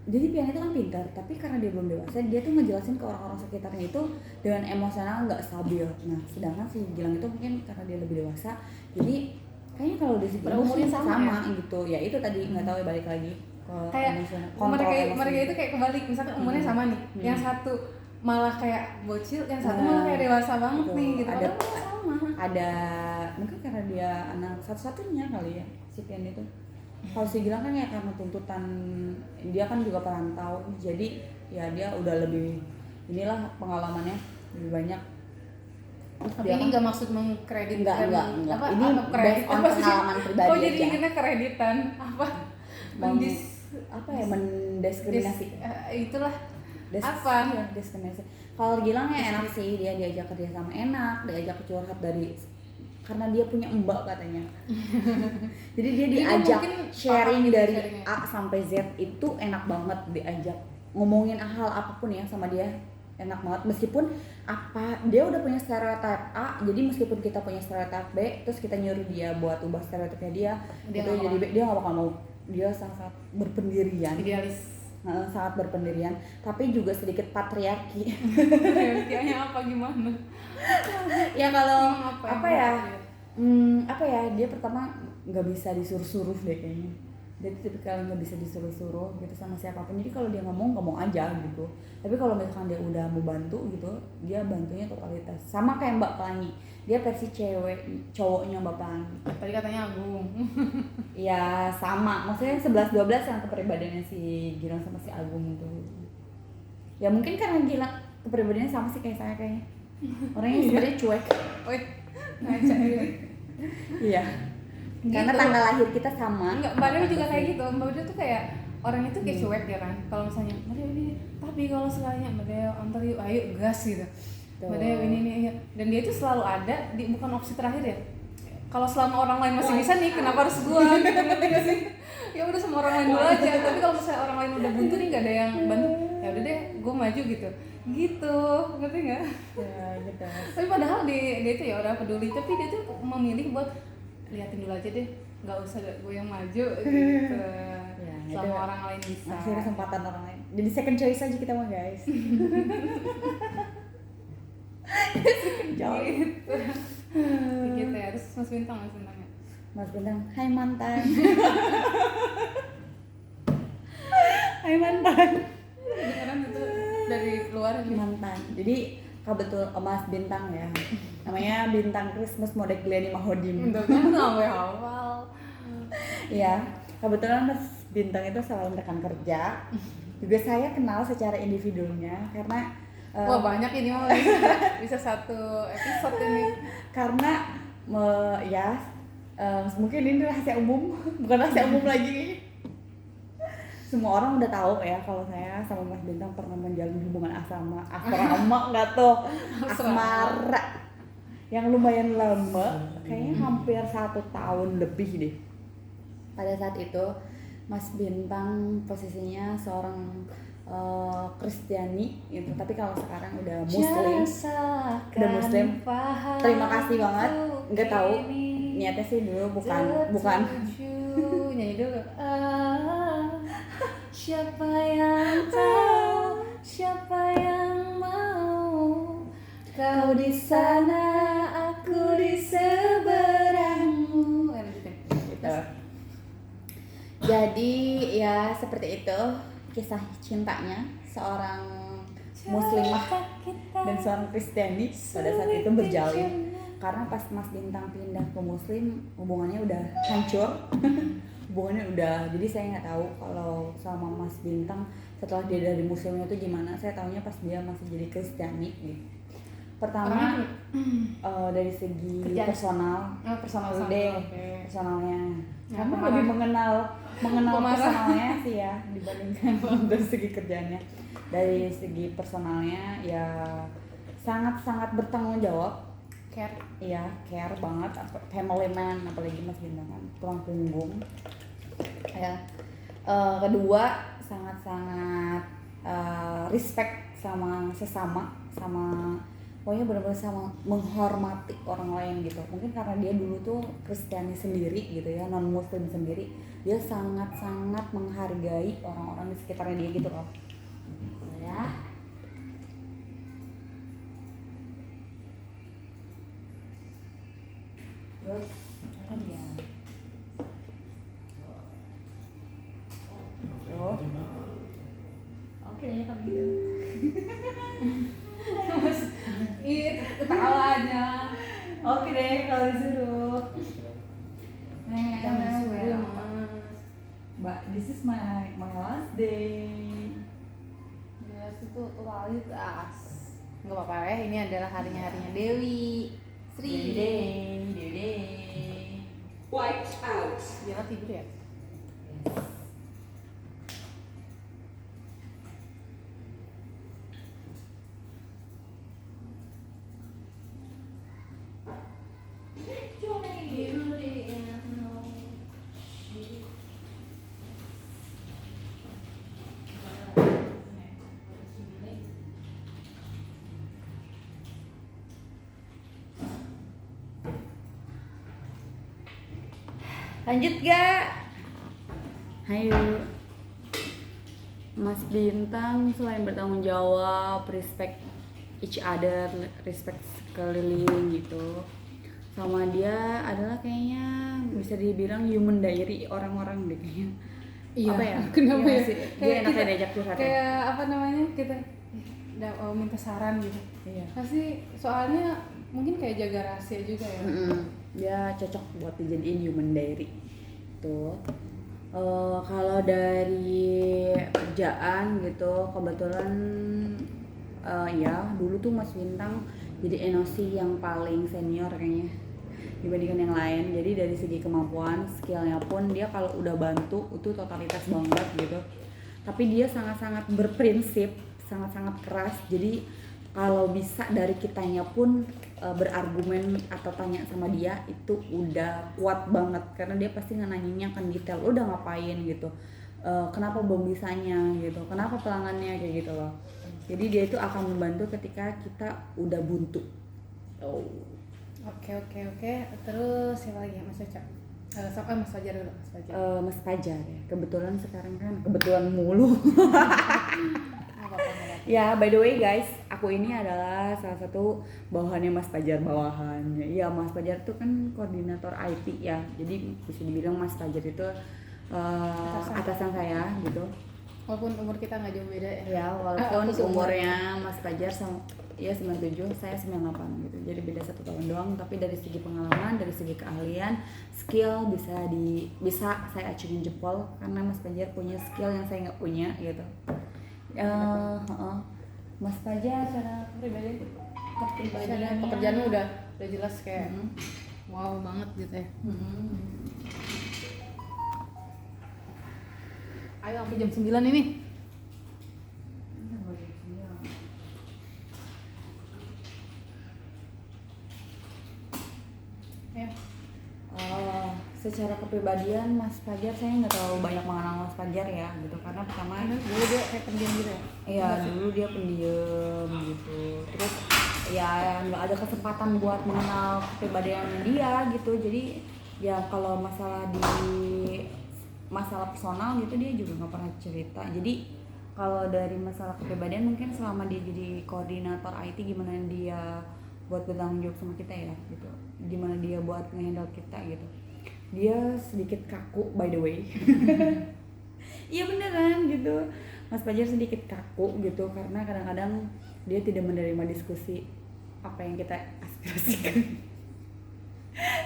Jadi Pian itu kan pintar, tapi karena dia belum dewasa, dia tuh ngejelasin ke orang-orang sekitarnya itu dengan emosional nggak stabil. Nah, sedangkan si Gilang itu mungkin karena dia lebih dewasa, jadi kayaknya kalau dari segi Umurnya emosi sama gitu. Ya itu tadi nggak tahu ya, balik lagi ke kayak emosional, kontrol emosi. mereka itu kayak kebalik, misalkan umurnya sama nih, yang satu malah kayak bocil, yang satu malah kayak dewasa banget Betul. nih gitu. Ada Padahal sama. ada mungkin karena dia anak satu-satunya kali ya si Pian itu. Kalau si Gilang kan ya karena tuntutan dia kan juga perantau, jadi ya dia udah lebih inilah pengalamannya lebih banyak. Tapi Dia ini kan- nggak maksud mengkredit enggak. apa, Ini kredit based on apa sih? pengalaman pribadi Kok jadi aja. ingetnya kreditan apa? Mendiskriminasi. Itulah Iya, diskriminasi. Kalau Gilang ya enak sih, dia diajak kerja sama enak, diajak curhat karena dia punya mbak katanya. Jadi dia Jadi diajak mungkin sharing paham gitu dari sharingnya. A sampai Z, itu enak banget, diajak ngomongin hal apapun ya sama dia enak banget, meskipun dia udah punya stereotip A, jadi meskipun kita punya stereotip B terus kita nyuruh dia buat ubah stereotipnya dia nggak jadi B, dia nggak bakal mau. Dia sangat berpendirian, idealis. sangat berpendirian, tapi juga sedikit patriarki. Kayaknya apa gimana? Ya kalau Emang apa yang ya, dia? apa ya, dia pertama nggak bisa disuruh-suruh deh kayaknya. Dia tipikal nggak bisa disuruh-suruh gitu sama siapapun. Jadi kalau dia ngomong aja gitu. Tapi kalau misalkan dia udah mau bantu gitu, dia bantunya totalitas. Sama kayak Mbak Pelangi, dia versi cowoknya Mbak Pelangi. Tadi katanya Agung. Ya sama, maksudnya 11-12 yang kepribadiannya si Gilang sama si Agung itu. Ya mungkin karena Gilang kepribadiannya sama sih kayak saya kayaknya. Orangnya sebenarnya cuek. Woi, ngaca diri. Iya. Gitu. Karena tanggal lahir kita sama. Enggak, Mbak Dewi juga kayak gitu. Mbak Dewi tuh kayak orang itu kayak cuek ya kan. Kalau misalnya Mbak Dewi ini, tapi kalau sekalinya Mbak Dewi antar yuk, ayo gas gitu. Mbak Dewi ini ya. Dan dia itu selalu ada bukan opsi terakhir ya. Kalau selama orang lain masih bisa nih, kenapa harus gua gitu, ngerti gak sih? Ya udah sama orang lain dulu aja. Tapi kalau misalnya orang lain udah buntu nih, nggak ada yang bantu, ya udah deh, gua maju gitu. Gitu, ngerti nggak? Ya gitu. Tapi padahal dia itu ya udah peduli, tapi dia tuh memilih buat liatin dulu aja deh, nggak usah gue yang maju gitu. Ya, Sama itu orang lain bisa. Masih kesempatan orang lain. Jadi second choice aja kita mah guys. Jauh. Gitu ya. Terus Mas Bintangnya. Mas Bintang, hai mantan. Hai mantan. Dengeran itu dari luar nih. Mantan. Jadi kebetulan Mas Bintang ya. Namanya Bintang Christmas Modek Glenny Mahodim. Bentuknya sampai hafal. Iya, kebetulan Mas Bintang itu selalu rekan kerja. Juga saya kenal secara individunya karena Wah banyak ini mah bisa satu episode ini. karena mungkin ini rahasia umum, bukan rahasia umum lagi. Semua orang udah tahu ya kalau saya sama Mas Bintang pernah menjalin hubungan asrama nggak tuh, asmara yang lumayan lama, kayaknya hampir 1 tahun lebih deh. Pada saat itu Mas Bintang posisinya seorang Kristiani gitu, tapi kalau sekarang udah Muslim. Terima kasih banget. Nggak tahu niatnya sih dulu bukan. Nyanyi dulu. Siapa yang tahu, siapa yang mau, kau di sana, aku di seberangmu. Gitu. Jadi ya seperti itu kisah cintanya seorang muslimah dan seorang Kristiani pada saat itu berjalin. Karena pas Mas Bintang pindah ke Muslim, hubungannya udah hancur. Jadi saya nggak tahu kalau sama Mas Bintang setelah dia dari Muslimnya itu gimana. Saya tahunya pas dia masih jadi Kristiani gitu. Pertama dari segi personalnya, karena lebih mengenal personalnya sih ya dibandingkan dari segi kerjanya. Dari segi personalnya ya sangat bertanggung jawab, care banget, family man, apalagi Mas Bintang kan tulang punggung ya. Kedua sangat respect sama sesama sama pokoknya benar-benar sama menghormati orang lain gitu. Mungkin karena dia dulu tuh Kristiani sendiri gitu ya, non muslim sendiri, dia sangat-sangat menghargai orang-orang di sekitarnya dia gitu loh ya. Terus apa dia? Oh. Oke, ya kan gitu. Itu ketawanya. Oke deh kalau disuruh. Jangan suruh, Mbak, this is my last day. jelas itu totalitas. Nggak apa-apa ya, ini adalah harinya Dewi Sri. Day. White out. Dia tidur ya? Lanjut gak? Hayo. Mas Bintang selain bertanggung jawab, respect each other, respect sekeliling gitu, sama dia adalah kayaknya bisa dibilang human diary orang-orang deh kayaknya. Iya. Apa ya? Kenapa Iya ya? sih? Dia Kayak enaknya kita- diajak curhat ya? Kayak apa namanya, kita minta saran gitu. Iya. Pasti soalnya mungkin kayak jaga rahasia juga ya. Dia cocok buat dijadiin human diary tuh. Kalau dari kerjaan gitu kebetulan ya dulu tuh Mas Bintang jadi NOC yang paling senior kayaknya dibandingkan yang lain. Jadi dari segi kemampuan, skillnya pun dia kalau udah bantu itu totalitas banget gitu. Tapi dia sangat-sangat berprinsip, sangat-sangat keras. Jadi kalau bisa dari kitanya pun berargumen atau tanya sama dia itu udah kuat banget, karena dia pasti nanyanya akan detail, lo udah ngapain gitu, kenapa belum bisanya gitu, kenapa pelanggannya kayak gitu loh. Jadi dia itu akan membantu ketika kita udah buntu. Oke. Terus siapa lagi? Mas Caca. Mas Fajar dulu, Mas Fajar. Mas Fajar ya, kebetulan sekarang kan kebetulan mulu. Nggak apa-apa. Ya, by the way guys, aku ini adalah salah satu bawahannya Mas Fajar, bawahannya. Iya, Mas Fajar tuh kan koordinator IT ya. Jadi bisa dibilang Mas Fajar itu atasan saya gitu. Walaupun umur kita nggak jauh beda ya. Ya, walaupun aku seumur. umurnya Mas Fajar sama ya 97, saya 98 gitu. Jadi beda 1 tahun doang, tapi dari segi pengalaman, dari segi keahlian, skill bisa saya acungin jempol karena Mas Fajar punya skill yang saya nggak punya gitu. Mas Fajar secara pribadi Secara pekerjaannya udah jelas kayak wow banget gitu ya. Ayo sampai jam 9 ini. Ya. Secara kepribadian Mas Fajar saya nggak terlalu banyak mengenal Mas Fajar ya gitu, karena pertama Karena dulu dia kayak pendiam gitu ya. iya dulu dia pendiam gitu, terus ya nggak ada kesempatan buat mengenal kepribadiannya dia gitu. Jadi ya kalau masalah personal gitu dia juga nggak pernah cerita. Jadi kalau dari masalah kepribadian mungkin selama dia jadi koordinator IT gimana dia buat bertanggung jawab sama kita ya gitu, gimana dia buat ngehandle kita gitu. Dia sedikit kaku by the way. Iya beneran gitu, Mas Fajar sedikit kaku gitu karena kadang-kadang dia tidak menerima diskusi apa yang kita aspirasikan.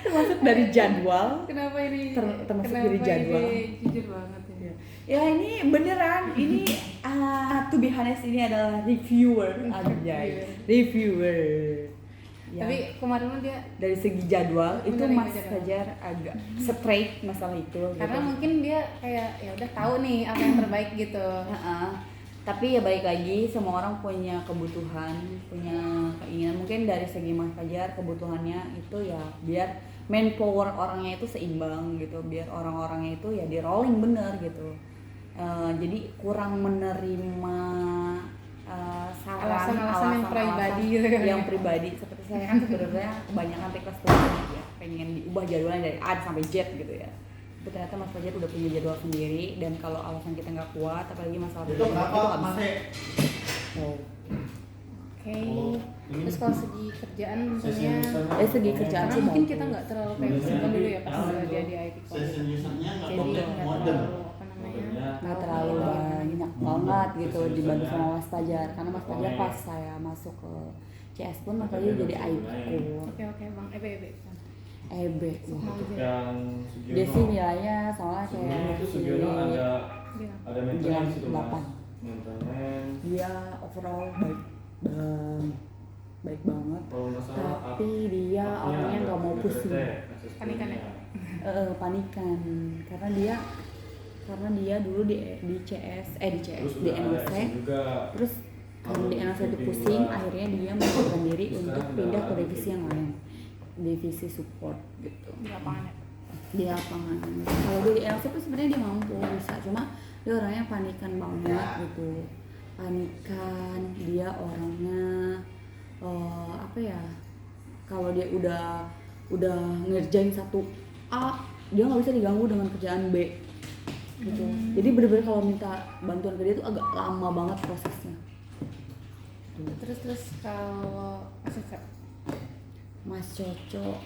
Termasuk dari jadwal. Kenapa ini? Termasuk kenapa dari jadwal. Ini jujur banget ya. Ya ini beneran, ini to be honest ini adalah reviewer anjay. Reviewer. Ya. Tapi kemarin dia Dari segi jadwal itu Bener nih, Mas jadwal. Fajar agak straight masalah itu karena gitu. mungkin dia kayak ya udah tahu nih apa yang terbaik gitu. Tapi ya balik lagi, semua orang punya kebutuhan, punya keinginan. Mungkin dari segi Mas Fajar kebutuhannya itu ya biar manpower orangnya itu seimbang gitu, biar orang-orangnya itu ya di rolling bener gitu. Jadi kurang menerima saran, Alasan-alasan yang pribadi gitu kan. yang pribadi. Seperti saya kan sebenarnya kebanyakan request keluarga ya pengen diubah jadwalnya dari A sampai Z gitu ya. Tapi ternyata Mas Fajar udah punya jadwal sendiri, dan kalau alasan kita nggak kuat, apalagi masalah Itu pribadi, apa, nggak Mas? bisa. Oh. Oke. Oh, ini Terus kalau segi kerjaan misalnya, Segi kerjaan karena sih mungkin bagus. kita nggak terlalu kayak simpan dulu ya pas dia di IT Session college. usernya nggak Jadi boleh nggak modem. terlalu apa namanya? Nggak terlalu banyak banget gitu dibantu sama Mas Fajar, karena Mas Fajar pas saya masuk ke CS pun Mas Fajar jadi IT core. Oke bang, EB. EB. Mau Wah. aja. Yang Dia sih nilainya soalnya sebelum kayak itu si Sugiono Bilang. ada maintenance itu mas. 8. Maintenance. Dia overall baik baik banget, Kalau nggak salah, tapi dia orangnya nggak mau pusing. Panikan ya? Panikan karena dia dulu di CS Terus di udah ada NWC, SM juga. terus karena di NWC itu pusing, akhirnya dia mengundurkan diri untuk pindah ke divisi yang lain, divisi support gitu Di lapangan ya? di lapangan. Kalau di NWC tuh sebenarnya dia mampu bisa, cuma dia orangnya panikan banget gitu, panikan. Dia orangnya apa ya, kalau dia udah ngerjain satu A, dia nggak bisa diganggu dengan kerjaan B gitu. Jadi bener-bener kalau minta bantuan ke dia tuh agak lama banget prosesnya. Terus kalau Mas Coco,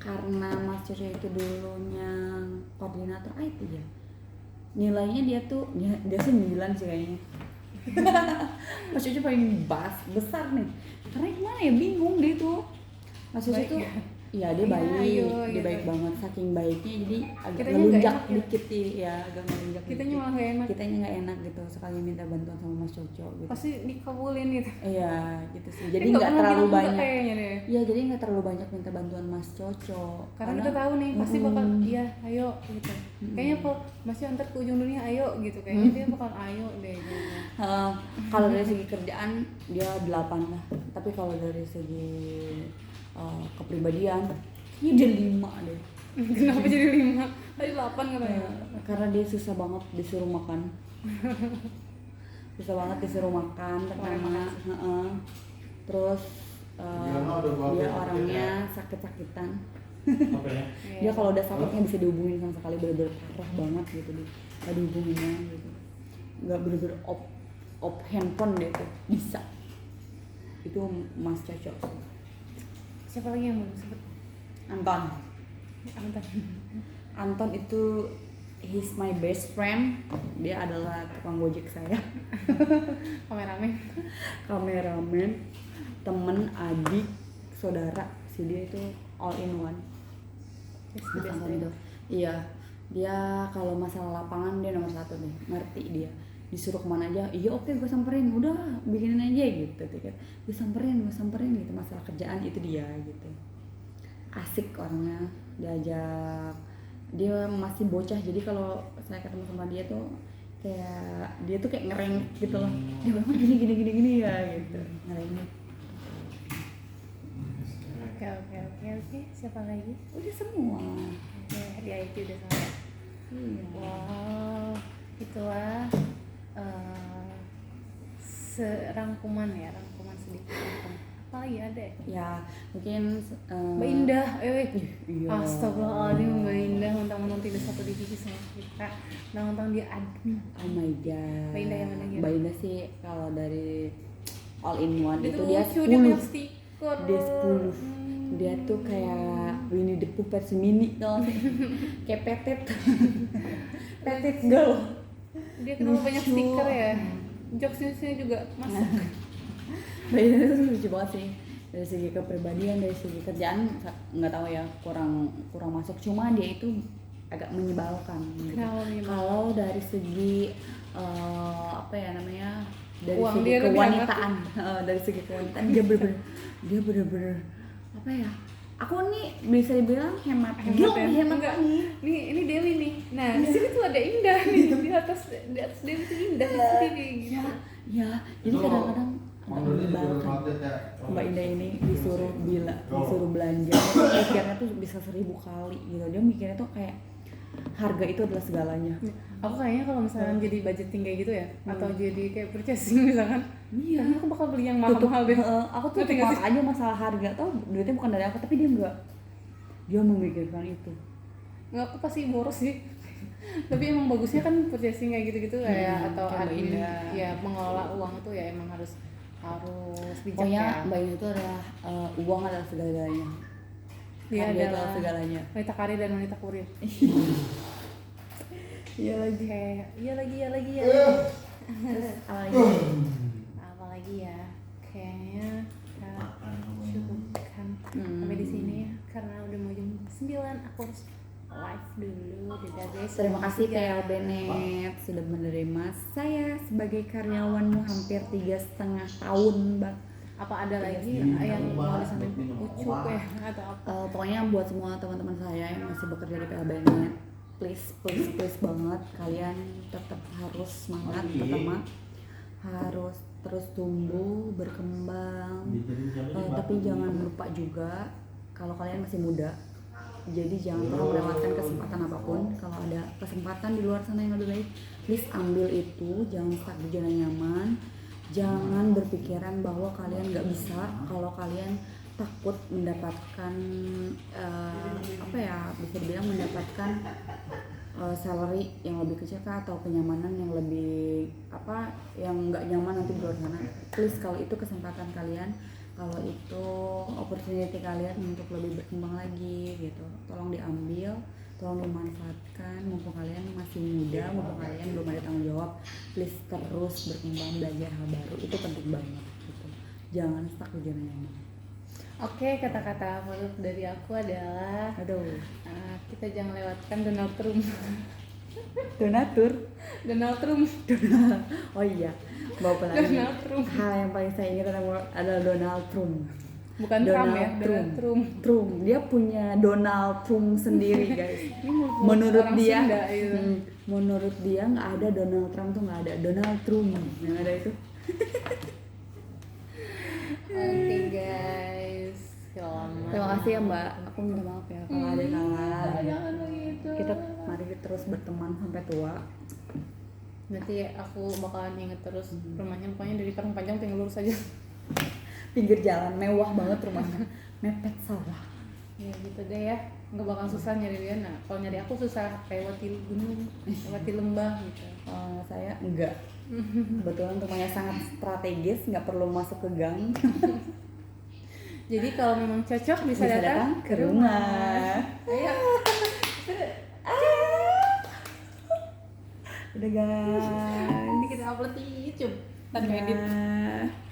karena Mas Coco itu dulunya koordinator IT ya, nilainya dia sih 9 sih kayaknya. Mas Coco paling besar nih, karena gimana ya, bingung dia tuh. Mas Coco Baik tuh ya? iya dia Iya, baik, ayo, dia gitu. baik banget, saking baiknya jadi agak Kitanya nggak ngelunjak enak ya? dikit sih ya, agak ngelunjak Kitanya dikit. malah gak enak. Kitanya nggak enak gitu sekali minta bantuan sama Mas Coco gitu. Pasti dikabulin gitu. Iya gitu sih, jadi Dia nggak pernah terlalu bilang enggak banyak. kayaknya deh. Iya, jadi nggak terlalu banyak minta bantuan Mas Coco. Karena kita tahu nih pasti bakal iya ayo gitu. Mm-mm. Kayaknya kok masih antar ke ujung dunia ayo gitu. Kayaknya dia bakal ayo deh gitu. Kalau dari segi kerjaan dia 8 lah. Tapi kalau dari segi kepribadian, kayaknya dia 5 deh. Kenapa jadi 5? Tadi 8 katanya. Karena dia susah banget disuruh makan. Susah banget disuruh makan pertama. Terus dia orangnya sakit-sakitan. Apa ya? Dia kalau udah sakitnya bisa dihubungin sama sekali, bener-bener parah banget gitu deh. Gak dihubunginnya gitu. Gak bener-bener off handphone deh tuh, bisa. Itu Mas Coco. Siapa lagi yang belum sebut? Anton. Anton. Anton itu he's my best friend. Dia adalah tukang gojek saya. Kameramen, temen, adik, saudara. Si dia itu all in one. Yes, the best Anton friend. itu. Iya. Dia kalau masalah lapangan dia nomor 1 nih. Ngerti dia. Disuruh kemana aja, iya oke gue samperin, udah bikinin aja gitu. Gue samperin gitu. Masalah kerjaan itu dia gitu. Asik orangnya, diajak. Dia masih bocah, jadi kalau saya ketemu sama dia tuh kayak ngereng gitu loh. Dia memang gini ya gitu. Ngereng. Oke. Siapa lagi? Udah semua. Oke, di IT udah sama. Iya. Wow, itulah rangkuman sedikit rangkuman. Apa lagi ada ya? Ya mungkin Mbak Indah, iya. Astagfirullahaladzim, Mbak Indah mentang-mentang tidak satu divisi sama kita, mentang-mentang dia admin. Oh my god. Mbak Indah yang mana gitu? Mbak Indah sih kalau dari all in one Dia itu tuh dia lucu, dia 10. punya stiker. Dia 10. Dia tuh kayak Winnie the Pooh versi mini tau gak sih? Kayak Petet. Petet girl. Dia kenapa banyak Lucu. stiker ya? Jokes-jokesnya juga masuk. Mbak Indah tuh lucu banget sih. Dari segi kepribadian, dari segi kerjaan nggak tahu ya, kurang masuk. Cuma dia itu agak menyebalkan gitu. Kenapa menyebalkan? Kalau dari segi apa ya namanya, dari Uang segi dia lebih kewanitaan, dari segi kewanitaan dia bener-bener apa ya, aku nih bisa dibilang hemat ya? hemat Enggak. nih. Ini Dewi nih. Nah, di sini tuh ada Indah nih. Di atas Dewi tuh Indah di sini nih. Gitu. Ya jadi kadang-kadang agak menyebalkan. ya. Mbak Indah ini disuruh belanja, mikirnya tuh bisa 1000 kali gitu. Dia mikirnya tuh kayak harga itu adalah segalanya. Aku kayaknya kalau misalnya jadi budgeting kayak gitu ya, atau jadi kayak purchasing misalkan, Iya. kayaknya aku bakal beli yang Tutup, mahal-mahal deh. aku tuh Ngerti nggak tukar aja masalah harga, tau duitnya bukan dari aku, tapi dia enggak, dia memikirkan itu. Nggak, aku pasti boros sih. Tapi emang bagusnya kan purchasing kayak gitu-gitu kayak atau kayak Mbak admin Indah. ya, mengelola uang itu ya emang harus bijak Pokoknya ya. Mbak Indah itu adalah uang adalah segalanya. Dia Harga itu adalah segalanya. wanita karir dan wanita kurir. Iya lagi. Kayak iya lagi. Terus Apa lagi ya? Kayaknya kita cukupkan sampai di sini ya, karena udah mau jam 9 aku harus live dulu. Dadah guys. Terima kasih ya. TL Bennett sudah menerima saya sebagai karyawanmu hampir 3,5 tahun, Mbak. Apa ada lagi yang mau disampaikan ucup ya atau apa? Pokoknya buat semua teman-teman saya yang masih bekerja di PL Bennett, please banget kalian tetap harus semangat. Pertama harus terus tumbuh berkembang, tapi jangan lupa juga kalau kalian masih muda, jadi jangan pernah melewatkan kesempatan apapun. Kalau ada kesempatan di luar sana yang lebih baik, please ambil itu. Jangan stuck di zona nyaman, jangan berpikiran bahwa kalian nggak bisa. Kalau kalian takut mendapatkan bisa dibilang mendapatkan salary yang lebih kecil kah, atau kenyamanan yang lebih yang nggak nyaman nanti di luar sana, please kalau itu kesempatan kalian, kalau itu opportunity kalian untuk lebih berkembang lagi gitu, tolong diambil, tolong dimanfaatkan mumpung kalian masih muda, mumpung kalian belum ada tanggung jawab. Please terus berkembang, belajar hal baru, itu penting banget gitu. Jangan stuck di zona nyaman. Oke, kata-kata penutup dari aku adalah kita jangan lewatkan Donald Trump. Donatur. Oh iya, bawa lagi. Donald Trump. Hal yang paling saya ingat adalah Donald Trump. Bukan Trump ya, Donald Trump. Trump. Dia punya Donald Trump sendiri, guys. Ini mulut Menurut orang dia, Sunda, gitu. menurut dia nggak ada Donald Trump tuh, nggak ada Donald Trump yang ada itu. Oke guys, selamat. Terima kasih ya Mbak. Aku minta maaf ya kalau ada salah. Jangan begitu. Kita mari terus berteman sampai tua. Nanti aku bakalan inget terus rumahnya, pokoknya dari Parung Panjang tinggal lurus aja. Pinggir jalan, mewah banget rumahnya, mepet sawah. Ya gitu deh ya, nggak bakal susah nyari dia. Nah kalau nyari aku susah lewati gunung, lewati lembah gitu. Saya enggak. Kebetulan rumahnya sangat strategis, nggak perlu masuk ke gang. Jadi kalau memang cocok bisa datang ke rumah. Ayo. Udah guys. Nanti kita upload di YouTube tanpa edit. Dah.